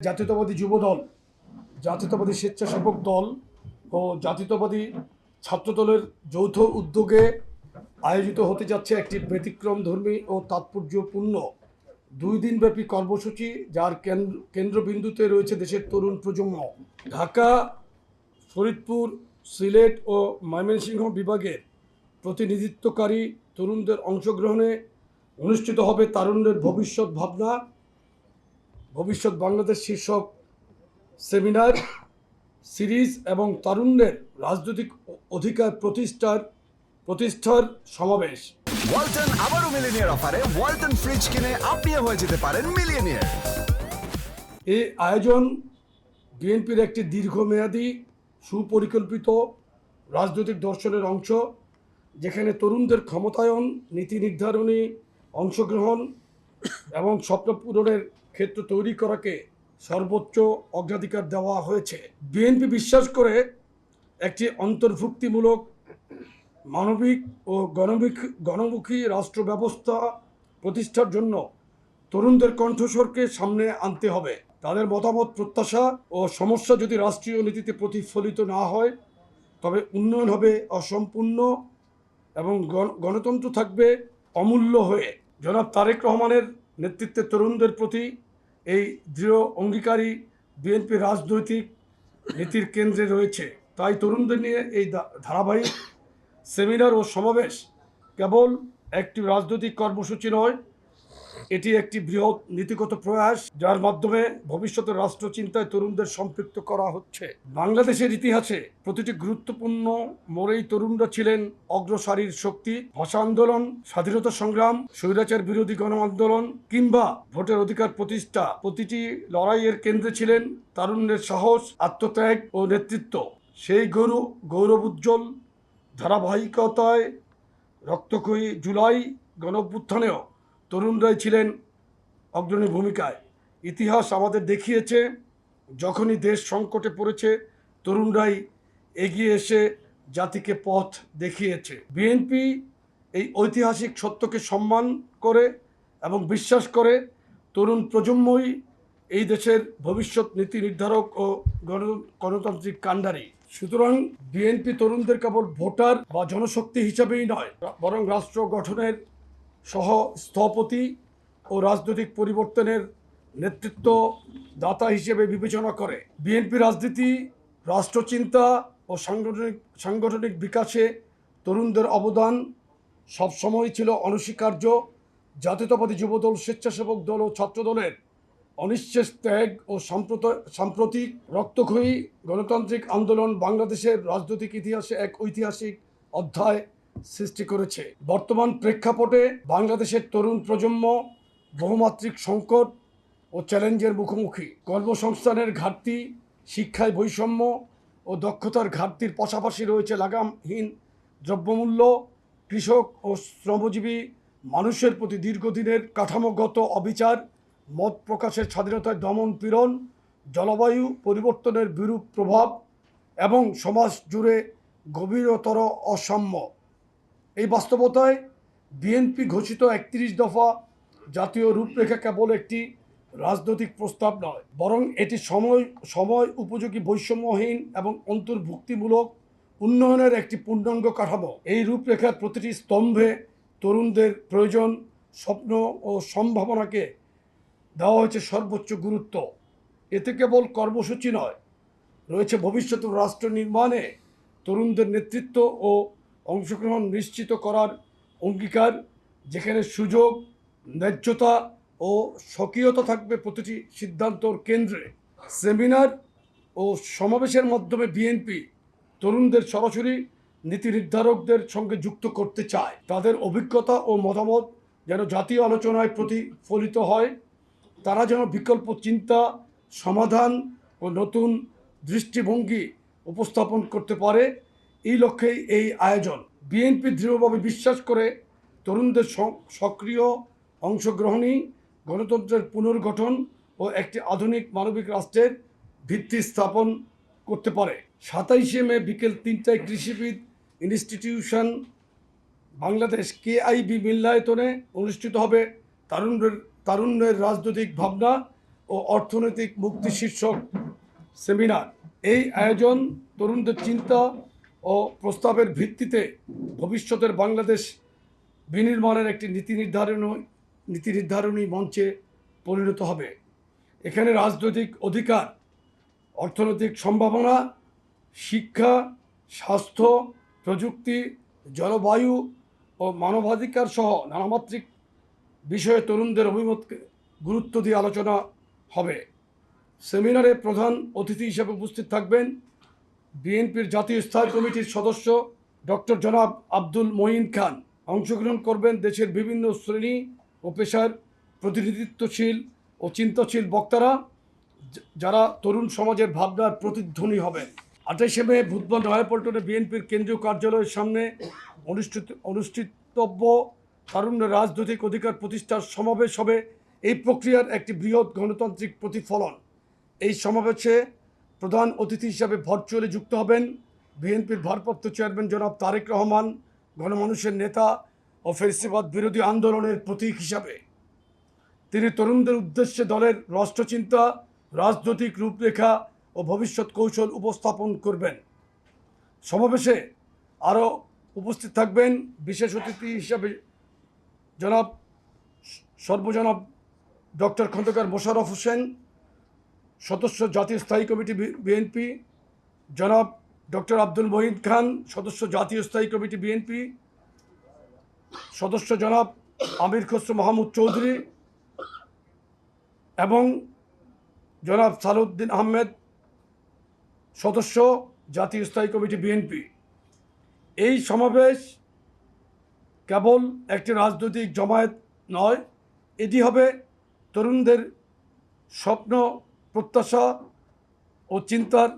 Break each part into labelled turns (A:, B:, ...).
A: জাতীয়তাবাদী যুবদল, জাতীয়তাবাদী স্বেচ্ছাসেবক দল ও জাতীয়তাবাদী ছাত্রদলের যৌথ উদ্যোগে আয়োজিত হতে যাচ্ছে একটি ব্যতিক্রমধর্মী ও তাৎপর্যপূর্ণ 2 দিনব্যাপী কর্মসূচি, যার কেন্দ্রবিন্দুতে রয়েছে দেশের তরুণ প্রজন্ম। ঢাকা, ফরিদপুর, সিলেট ও ময়মনসিংহ বিভাগের প্রতিনিধিত্বকারী তরুণদের অংশগ্রহণে অনুষ্ঠিত হবে তারুণ্যের ভবিষ্যৎ ভাবনা, ভবিষ্যৎ বাংলাদেশ শীর্ষক সেমিনার সিরিজ এবং তারুণ্যের রাজনৈতিক অধিকার প্রতিষ্ঠার সমাবেশ।
B: ওয়ালটন আবারও মিলিনিয়ার অফারে ওয়ালটন ফ্রিজ কিনে আপনিও হয়ে যেতে পারেন মিলিয়নিয়ার।
A: এই আয়োজন বিএনপির একটি দীর্ঘমেয়াদী সুপরিকল্পিত রাজনৈতিক দর্শনের অংশ, যেখানে তরুণদের ক্ষমতায়ন, নীতি নির্ধারণী, অংশগ্রহণ এবং স্বপ্ন পূরণের ক্ষেত্র তৈরি করাকে সর্বোচ্চ অগ্রাধিকার দেওয়া হয়েছে। বিএনপি বিশ্বাস করে একটি অন্তর্ভুক্তিমূলক, মানবিক ও গণমুখী রাষ্ট্র ব্যবস্থা প্রতিষ্ঠার জন্য তরুণদের কণ্ঠস্বরকে সামনে আনতে হবে। তাদের মতামত, প্রত্যাশা ও সমস্যা যদি রাষ্ট্রীয় নীতিতে প্রতিফলিত না হয়, তবে উন্নয়ন হবে অসম্পূর্ণ এবং গণতন্ত্র থাকবে অমূল্য হয়ে। জনাব তারেক রহমানের নেতৃত্বে তরুণদের প্রতি এই দৃঢ় অঙ্গীকারী বিএনপি রাজনৈতিক নীতির কেন্দ্রে রয়েছে। তাই তরুণদের নিয়ে এই ধারাবাহিক সেমিনার ও সমাবেশ কেবল একটি রাজনৈতিক কর্মসূচি নয়, এটি একটি বৃহৎ নীতিগত প্রয়াস, যার মাধ্যমে ভবিষ্যতের রাষ্ট্র চিন্তায় তরুণদের সম্পৃক্ত করা হচ্ছে। বাংলাদেশের ইতিহাসে প্রতিটি গুরুত্বপূর্ণ মোড়েই তরুণরা ছিলেন অগ্রসারীর শক্তি। ভাষা আন্দোলন, স্বাধীনতা সংগ্রাম, স্বৈরাচার বিরোধী গণ আন্দোলন কিংবা ভোটের অধিকার প্রতিষ্ঠা, প্রতিটি লড়াইয়ের কেন্দ্রে ছিলেন তারুণ্যের সাহস, আত্মত্যাগ ও নেতৃত্ব। সেই গৌরবোজ্জ্বল ধারাবাহিকতায় রক্তক্ষয়ী জুলাই গণঅভ্যুত্থানেও তরুণরাই ছিলেন অগ্রণী ভূমিকায়। ইতিহাস আমাদের দেখিয়েছে, যখনই দেশ সংকটে পড়েছে, তরুণরাই এগিয়ে এসে জাতিকে পথ দেখিয়েছে। বিএনপি এই ঐতিহাসিক সত্যকে সম্মান করে এবং বিশ্বাস করে তরুণ প্রজন্মই এই দেশের ভবিষ্যৎ নীতি নির্ধারক ও গণতান্ত্রিক কাণ্ডারি। সুতরাং বিএনপি তরুণদের কেবল ভোটার বা জনশক্তি হিসাবেই নয়, বরং রাষ্ট্র গঠনের সহ স্থপতি ও রাজনৈতিক পরিবর্তনের নেতৃত্ব দাতা হিসেবে বিবেচনা করে। বিএনপি রাজনীতি, রাষ্ট্রচিন্তা ও সাংগঠনিক বিকাশে তরুণদের অবদান সবসময় ছিল অনস্বীকার্য। জাতীয়তাবাদী যুবদল, স্বেচ্ছাসেবক দল ও ছাত্রদলের অনিশ্চেষ ত্যাগ ও সাম্প্রতিক রক্তক্ষয়ী গণতান্ত্রিক আন্দোলন বাংলাদেশের রাজনৈতিক ইতিহাসে এক ঐতিহাসিক অধ্যায় সৃষ্টি করেছে। বর্তমান প্রেক্ষাপটে বাংলাদেশের তরুণ প্রজন্ম বহুমাত্রিক সংকট ও চ্যালেঞ্জের মুখোমুখি। কর্মসংস্থানের ঘাটতি, শিক্ষায় বৈষম্য ও দক্ষতার ঘাটতির পাশাপাশি রয়েছে লাগামহীন দ্রব্যমূল্য, কৃষক ও শ্রমজীবী মানুষের প্রতি দীর্ঘদিনের কাঠামোগত অবিচার, মত প্রকাশের স্বাধীনতায় দমন পীড়ন, জলবায়ু পরিবর্তনের বিরূপ প্রভাব এবং সমাজ জুড়ে গভীরতর অসাম্য। এই বাস্তবতায় বিএনপি ঘোষিত 31 দফা জাতীয় রূপরেখা কেবল একটি রাজনৈতিক প্রস্তাব নয়, বরং এটি সময় উপযোগী, বৈষম্যহীন এবং অন্তর্ভুক্তিমূলক উন্নয়নের একটি পূর্ণাঙ্গ কাঠামো। এই রূপরেখার প্রতিটি স্তম্ভে তরুণদের প্রয়োজন, স্বপ্ন ও সম্ভাবনাকে দেওয়া হয়েছে সর্বোচ্চ গুরুত্ব। এতে কেবল কর্মসূচি নয়, রয়েছে ভবিষ্যৎ রাষ্ট্র নির্মাণে তরুণদের নেতৃত্ব ও অংশগ্রহণ নিশ্চিত করার অঙ্গীকার, যেখানে সুযোগ, ন্যায্যতা ও স্বকীয়তা থাকবে প্রতিটি সিদ্ধান্তর কেন্দ্রে। সেমিনার ও সমাবেশের মাধ্যমে বিএনপি তরুণদের সরাসরি নীতি নির্ধারকদের সঙ্গে যুক্ত করতে চায়। তাদের অভিজ্ঞতা ও মতামত যেন জাতীয় আলোচনায় প্রতিফলিত হয়, তারা যেন বিকল্প চিন্তা, সমাধান ও নতুন দৃষ্টিভঙ্গি উপস্থাপন করতে পারে। এই লক্ষ্যেই এই আয়োজন। বিএনপি দৃঢ়ভাবে বিশ্বাস করে তরুণদের সক্রিয় অংশগ্রহণই গণতন্ত্রের পুনর্গঠন ও একটি আধুনিক মানবিক রাষ্ট্রের ভিত্তি স্থাপন করতে পারে। 27শে মে বিকেল 3টায় কৃষিবিদ ইনস্টিটিউশন বাংলাদেশ KIB মিলনায়তনে অনুষ্ঠিত হবে তারুণ্যের রাজনৈতিক ভাবনা ও ও অর্থনৈতিক মুক্তি শীর্ষক সেমিনার। এই আয়োজন তরুণদের চিন্তা ও প্রস্তাবের ভিত্তিতে ভবিষ্যতের বাংলাদেশ বিনির্মাণের একটি নীতি নির্ধারণী মঞ্চে পরিণত হবে। এখানে রাজনৈতিক অধিকার, অর্থনৈতিক সম্ভাবনা, শিক্ষা, স্বাস্থ্য, প্রযুক্তি, জলবায়ু ও মানবাধিকার সহ নানামাত্রিক বিষয়ে তরুণদের অভিমতকে গুরুত্ব দিয়ে আলোচনা হবে। সেমিনারে প্রধান অতিথি হিসেবে উপস্থিত থাকবেন বিএনপির জাতীয় স্থায়ী কমিটির সদস্য ডক্টর জনাব আব্দুল মঈন খান। অংশগ্রহণ করবেন দেশের বিভিন্ন শ্রেণী ও পেশার প্রতিনিধিত্বশীল ও চিন্তাশীল বক্তারা, যারা তরুণ সমাজের ভাবনার প্রতিধ্বনি হবেন। 28শে মে বুধবার নয়াপল্টনে বিএনপির কেন্দ্রীয় কার্যালয়ের সামনে অনুষ্ঠিতব্য তারুণ্যের রাজনৈতিক অধিকার প্রতিষ্ঠার সমাবেশ হবে এই প্রক্রিয়ার একটি বৃহৎ গণতান্ত্রিক প্রতিফলন। এই সমাবেশে প্রধান অতিথি হিসাবে ভার্চুয়ালি যুক্ত হবেন বিএনপির ভারপ্রাপ্ত চেয়ারম্যান জনাব তারেক রহমান, গণমানুষের নেতা ও ফ্যাসিবাদ বিরোধী আন্দোলনের প্রতীক হিসাবে। তিনি তরুণদের উদ্দেশ্যে দলের রাষ্ট্রচিন্তা, রাজনৈতিক রূপরেখা ও ভবিষ্যৎ কৌশল উপস্থাপন করবেন। সমাবেশে আরও উপস্থিত থাকবেন বিশেষ অতিথি হিসাবে সর্বজনাব ডক্টর খন্দকার মোশাররফ হোসেন, সদস্য জাতীয় স্থায়ী কমিটি বিএনপি, জনাব ডক্টর আব্দুল মঈন খান, সদস্য জাতীয় স্থায়ী কমিটি বিএনপি, সদস্য জনাব আমির খসরু মাহমুদ চৌধুরী এবং জনাব সালাউদ্দিন আহমেদ, সদস্য জাতীয় স্থায়ী কমিটি বিএনপি। এই সমাবেশ কেবল একটি রাজনৈতিক জমায়েত নয়, এটি হবে তরুণদের স্বপ্ন, প্রত্যাশা ও চিন্তার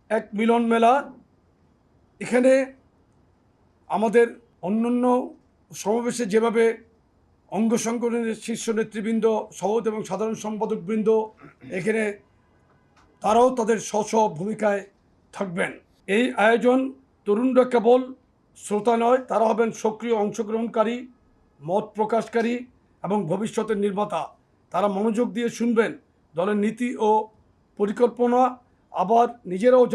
A: এক মিলন মেলা। এখানে আমাদের অন্যান্য সমাবেশে যেভাবে অঙ্গ সংগঠনের শীর্ষ নেতৃবৃন্দ, সভাপতি এবং সাধারণ সম্পাদকবৃন্দ এখানে তারাও তাদের স্ব ভূমিকায় থাকবেন। এই আয়োজন তরুণরা কেবল শ্রোতা নয়, তারা হবেন সক্রিয় অংশগ্রহণকারী, মত প্রকাশকারী এবং ভবিষ্যতের নির্মাতা। তারা মনোযোগ দিয়ে শুনবেন দলের নীতি ও পরিকল্পনা, আবার নিজেরাও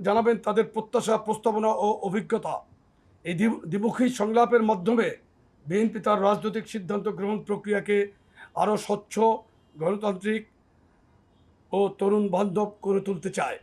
A: জানাবেন তাদের প্রত্যাশা, প্রস্তাবনা ও অভিজ্ঞতা। এই দ্বিমুখী সংলাপের মাধ্যমে বিএনপি তার রাজনৈতিক সিদ্ধান্ত গ্রহণ প্রক্রিয়াকে আরও স্বচ্ছ, গণতান্ত্রিক ও তরুণ বান্ধব করে তুলতে চায়।